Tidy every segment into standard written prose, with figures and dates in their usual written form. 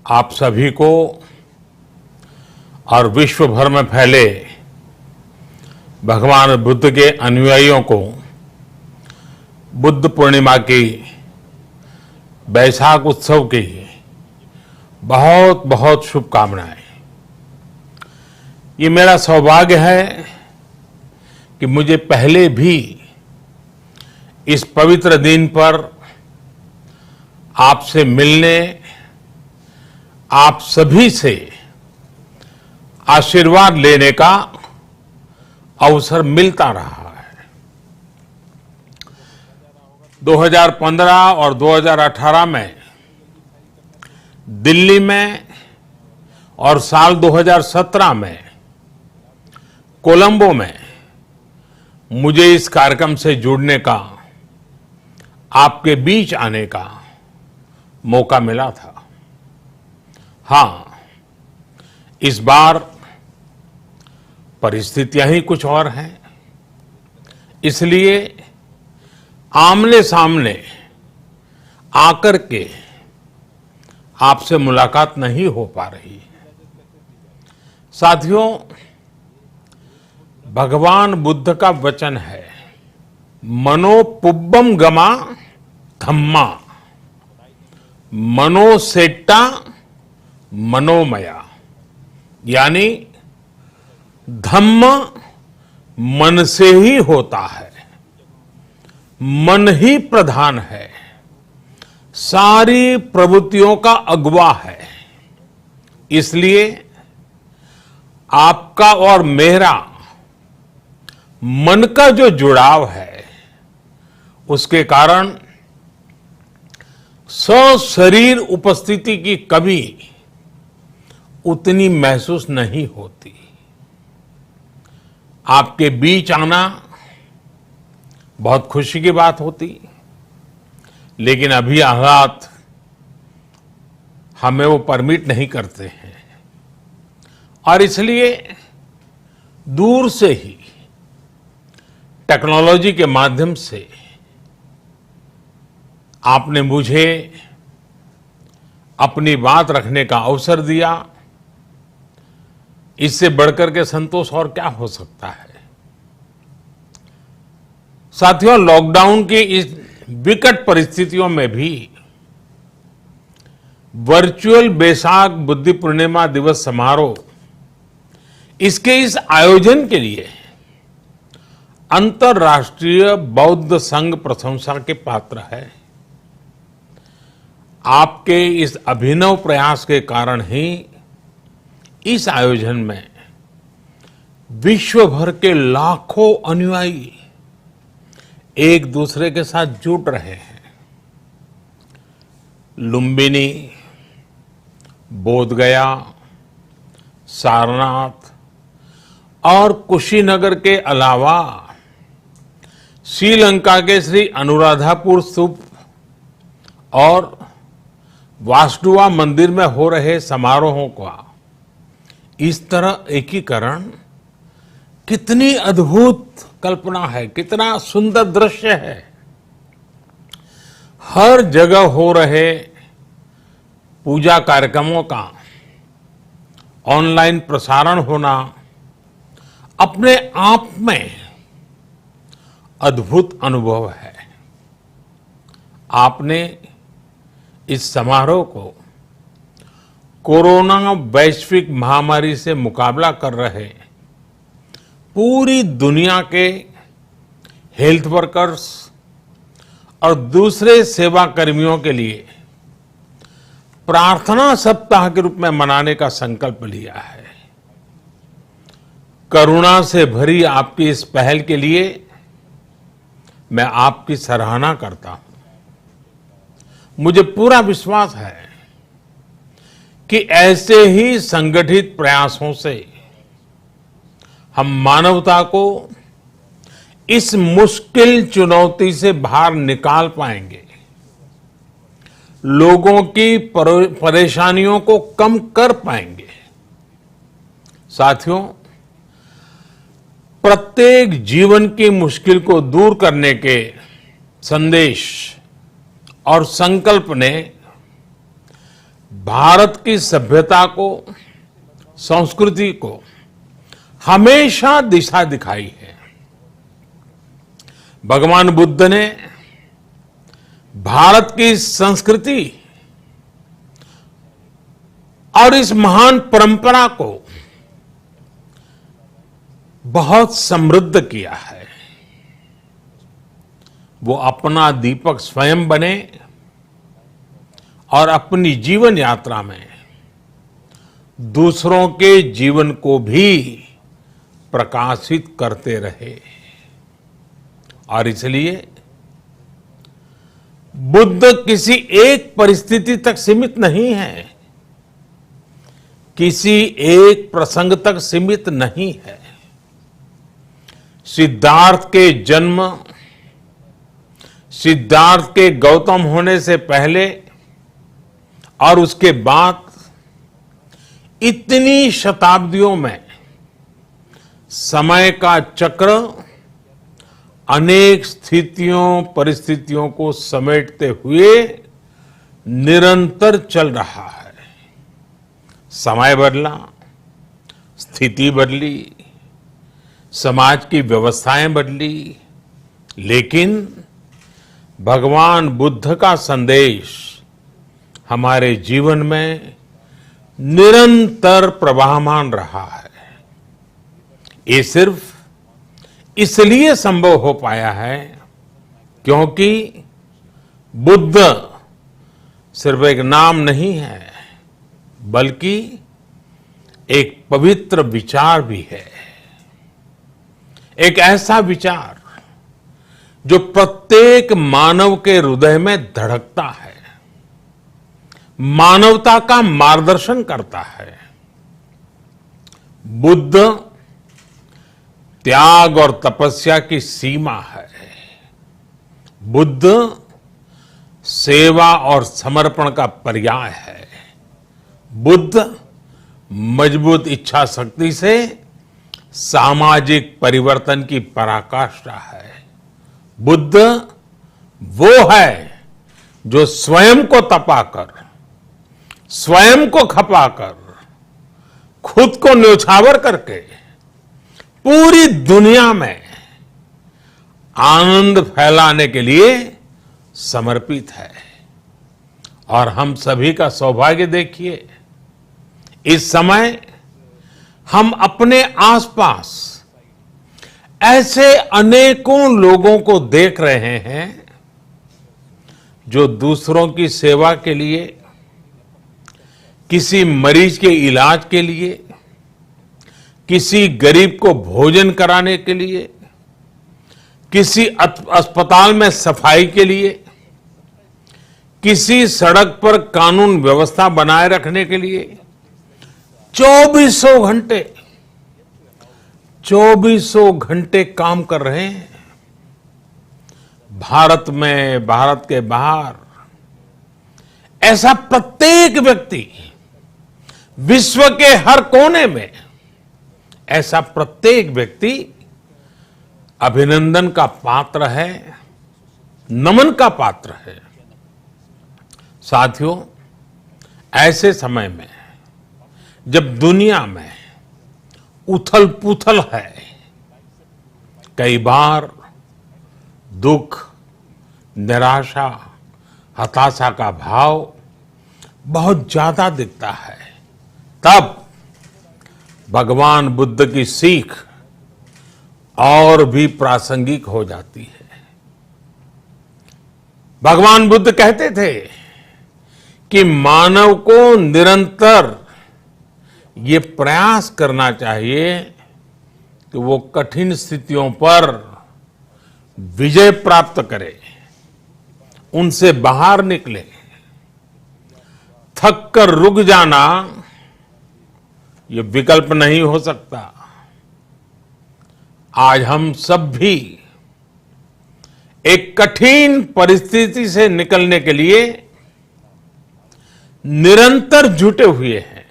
आप सभी को और विश्व भर में फैले भगवान बुद्ध के अनुयायियों को बुद्ध पूर्णिमा की बैसाख उत्सव की बहुत बहुत शुभकामनाएं। ये मेरा सौभाग्य है कि मुझे पहले भी इस पवित्र दिन पर आपसे मिलने, आप सभी से आशीर्वाद लेने का अवसर मिलता रहा है। 2015 और 2018 में दिल्ली में और साल 2017 में कोलंबो में मुझे इस कार्यक्रम से जुड़ने का, आपके बीच आने का मौका मिला था। हाँ, इस बार परिस्थितियां ही कुछ और हैं, इसलिए आमने सामने आकर के आपसे मुलाकात नहीं हो पा रही है। साथियों, भगवान बुद्ध का वचन है, मनोपुब्बम गमा धम्मा, मनोसेट्टा मनोमया, यानी धम्म मन से ही होता है, मन ही प्रधान है, सारी प्रवृत्तियों का अगुवा है। इसलिए आपका और मेरा मन का जो जुड़ाव है, उसके कारण सशरीर उपस्थिति की कभी उतनी महसूस नहीं होती। आपके बीच आना बहुत खुशी की बात होती, लेकिन अभी हालात हमें वो परमिट नहीं करते हैं और इसलिए दूर से ही टेक्नोलॉजी के माध्यम से आपने मुझे अपनी बात रखने का अवसर दिया। इससे बढ़कर के संतोष और क्या हो सकता है। साथियों, लॉकडाउन की इस विकट परिस्थितियों में भी वर्चुअल बैसाख बुद्ध पूर्णिमा दिवस समारोह, इसके इस आयोजन के लिए अंतर्राष्ट्रीय बौद्ध संघ प्रशंसा के पात्र है। आपके इस अभिनव प्रयास के कारण ही इस आयोजन में विश्व भर के लाखों अनुयायी एक दूसरे के साथ जुड़ रहे हैं। लुम्बिनी, बोधगया, सारनाथ और कुशीनगर के अलावा श्रीलंका के श्री अनुराधापुर स्तूप और वासुदेवा मंदिर में हो रहे समारोहों का इस तरह एकीकरण कितनी अद्भुत कल्पना है, कितना सुंदर दृश्य है। हर जगह हो रहे पूजा कार्यक्रमों का ऑनलाइन प्रसारण होना अपने आप में अद्भुत अनुभव है। आपने इस समारोह को कोरोना वैश्विक महामारी से मुकाबला कर रहे पूरी दुनिया के हेल्थ वर्कर्स और दूसरे सेवा कर्मियों के लिए प्रार्थना सप्ताह के रूप में मनाने का संकल्प लिया है। करुणा से भरी आपकी इस पहल के लिए मैं आपकी सराहना करता हूं। मुझे पूरा विश्वास है कि ऐसे ही संगठित प्रयासों से हम मानवता को इस मुश्किल चुनौती से बाहर निकाल पाएंगे, लोगों की परेशानियों को कम कर पाएंगे। साथियों, प्रत्येक जीवन की मुश्किल को दूर करने के संदेश और संकल्प ने भारत की सभ्यता को, संस्कृति को हमेशा दिशा दिखाई है। भगवान बुद्ध ने भारत की संस्कृति और इस महान परंपरा को बहुत समृद्ध किया है। वो अपना दीपक स्वयं बने और अपनी जीवन यात्रा में दूसरों के जीवन को भी प्रकाशित करते रहे। और इसलिए बुद्ध किसी एक परिस्थिति तक सीमित नहीं है, किसी एक प्रसंग तक सीमित नहीं है। सिद्धार्थ के जन्म, सिद्धार्थ के गौतम होने से पहले और उसके बाद इतनी शताब्दियों में समय का चक्र अनेक स्थितियों, परिस्थितियों को समेटते हुए निरंतर चल रहा है। समय बदला, स्थिति बदली, समाज की व्यवस्थाएं बदली, लेकिन भगवान बुद्ध का संदेश हमारे जीवन में निरंतर प्रवाहमान रहा है। ये सिर्फ इसलिए संभव हो पाया है क्योंकि बुद्ध सिर्फ एक नाम नहीं है, बल्कि एक पवित्र विचार भी है। एक ऐसा विचार जो प्रत्येक मानव के हृदय में धड़कता है, मानवता का मार्गदर्शन करता है। बुद्ध त्याग और तपस्या की सीमा है। बुद्ध सेवा और समर्पण का पर्याय है। बुद्ध मजबूत इच्छा शक्ति से सामाजिक परिवर्तन की पराकाष्ठा है। बुद्ध वो है जो स्वयं को तपाकर, स्वयं को खपाकर, खुद को न्योछावर करके पूरी दुनिया में आनंद फैलाने के लिए समर्पित है। और हम सभी का सौभाग्य देखिए, इस समय हम अपने आसपास ऐसे अनेकों लोगों को देख रहे हैं जो दूसरों की सेवा के लिए, किसी मरीज के इलाज के लिए, किसी गरीब को भोजन कराने के लिए, किसी अस्पताल में सफाई के लिए, किसी सड़क पर कानून व्यवस्था बनाए रखने के लिए चौबीसों घंटे काम कर रहे हैं। भारत में, भारत के बाहर ऐसा प्रत्येक व्यक्ति, विश्व के हर कोने में ऐसा प्रत्येक व्यक्ति अभिनंदन का पात्र है, नमन का पात्र है। साथियों, ऐसे समय में जब दुनिया में उथल पुथल है, कई बार दुख, निराशा, हताशा का भाव बहुत ज्यादा दिखता है, तब भगवान बुद्ध की सीख और भी प्रासंगिक हो जाती है। भगवान बुद्ध कहते थे कि मानव को निरंतर ये प्रयास करना चाहिए कि वो कठिन स्थितियों पर विजय प्राप्त करे, उनसे बाहर निकले। थक कर रुक जाना ये विकल्प नहीं हो सकता। आज हम सब भी एक कठिन परिस्थिति से निकलने के लिए निरंतर जुटे हुए हैं,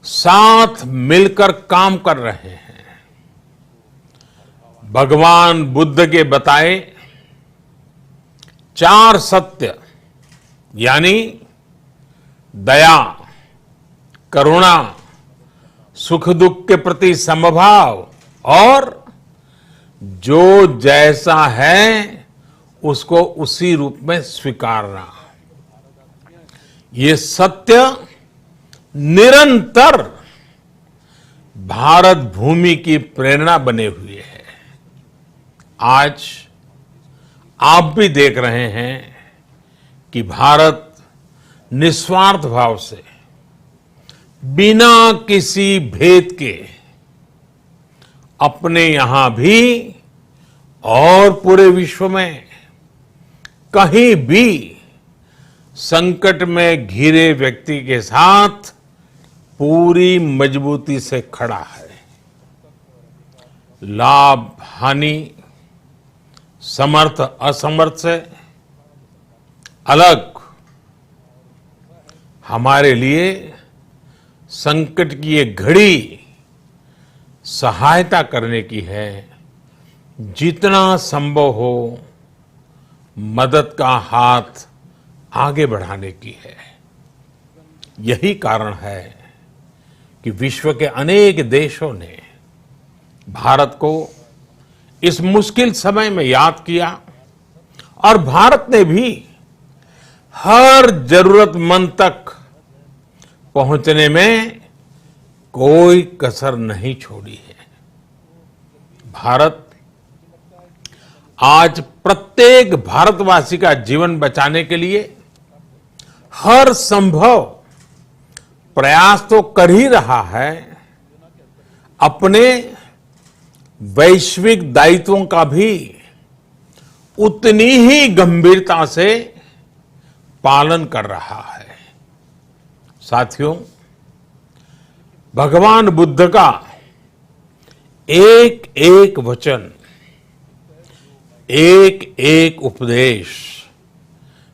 साथ मिलकर काम कर रहे हैं। भगवान बुद्ध के बताए 4 सत्य, यानी दया, करुणा, सुख दुख के प्रति समभाव और जो जैसा है उसको उसी रूप में स्वीकारना, ये सत्य निरंतर भारत भूमि की प्रेरणा बने हुए है। आज आप भी देख रहे हैं कि भारत निस्वार्थ भाव से बिना किसी भेद के अपने यहां भी और पूरे विश्व में कहीं भी संकट में घिरे व्यक्ति के साथ पूरी मजबूती से खड़ा है। लाभ हानि, समर्थ असमर्थ से अलग हमारे लिए संकट की ये घड़ी सहायता करने की है। जितना संभव हो मदद का हाथ आगे बढ़ाने की है। यही कारण है कि विश्व के अनेक देशों ने भारत को इस मुश्किल समय में याद किया और भारत ने भी हर जरूरतमंद तक पहुंचने में कोई कसर नहीं छोड़ी है। भारत आज प्रत्येक भारतवासी का जीवन बचाने के लिए हर संभव प्रयास तो कर ही रहा है, अपने वैश्विक दायित्वों का भी उतनी ही गंभीरता से पालन कर रहा है। साथियों, भगवान बुद्ध का एक एक वचन, एक एक उपदेश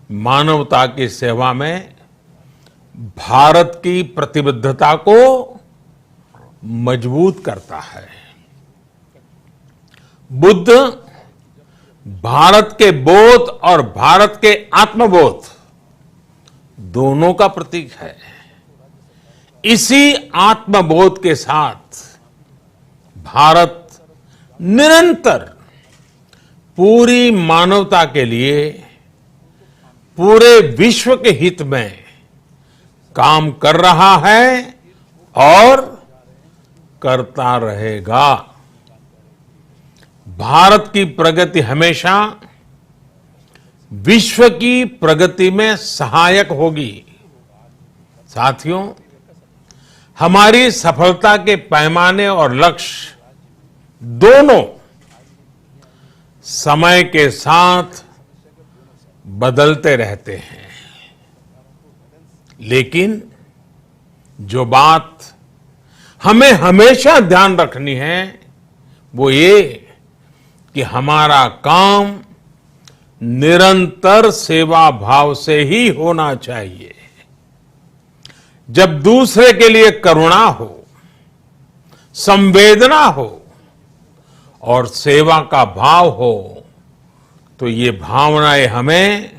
मानवता की सेवा में भारत की प्रतिबद्धता को मजबूत करता है। बुद्ध भारत के बोध और भारत के आत्मबोध दोनों का प्रतीक है। इसी आत्मबोध के साथ भारत निरंतर पूरी मानवता के लिए, पूरे विश्व के हित में काम कर रहा है और करता रहेगा। भारत की प्रगति हमेशा विश्व की प्रगति में सहायक होगी। साथियों, हमारी सफलता के पैमाने और लक्ष्य दोनों समय के साथ बदलते रहते हैं, लेकिन जो बात हमें हमेशा ध्यान रखनी है वो ये कि हमारा काम निरंतर सेवा भाव से ही होना चाहिए। जब दूसरे के लिए करुणा हो, संवेदना हो और सेवा का भाव हो, तो ये भावनाएं हमें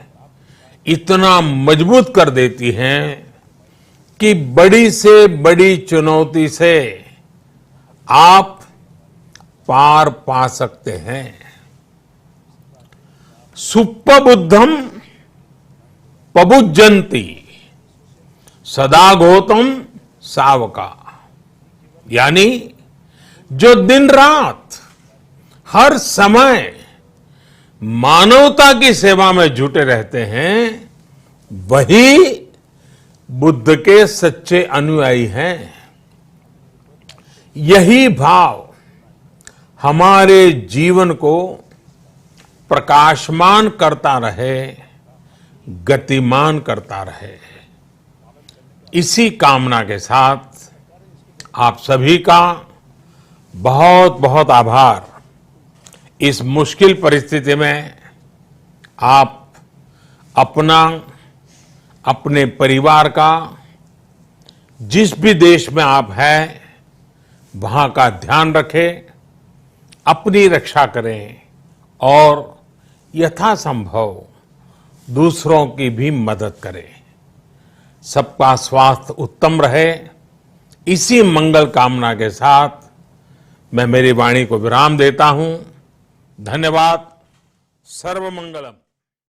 इतना मजबूत कर देती हैं कि बड़ी से बड़ी चुनौती से आप पार पा सकते हैं। सुप्पबुद्धम पबुज्जन्ति सदा गौतम सावका, यानी जो दिन रात हर समय मानवता की सेवा में जुटे रहते हैं वही बुद्ध के सच्चे अनुयायी हैं। यही भाव हमारे जीवन को प्रकाशमान करता रहे, गतिमान करता रहे। इसी कामना के साथ आप सभी का बहुत बहुत आभार। इस मुश्किल परिस्थिति में आप अपना, अपने परिवार का, जिस भी देश में आप हैं वहां का ध्यान रखें, अपनी रक्षा करें और यथासंभव दूसरों की भी मदद करें। सबका स्वास्थ्य उत्तम रहे, इसी मंगल कामना के साथ मैं मेरी वाणी को विराम देता हूं। धन्यवाद। सर्वमंगलम।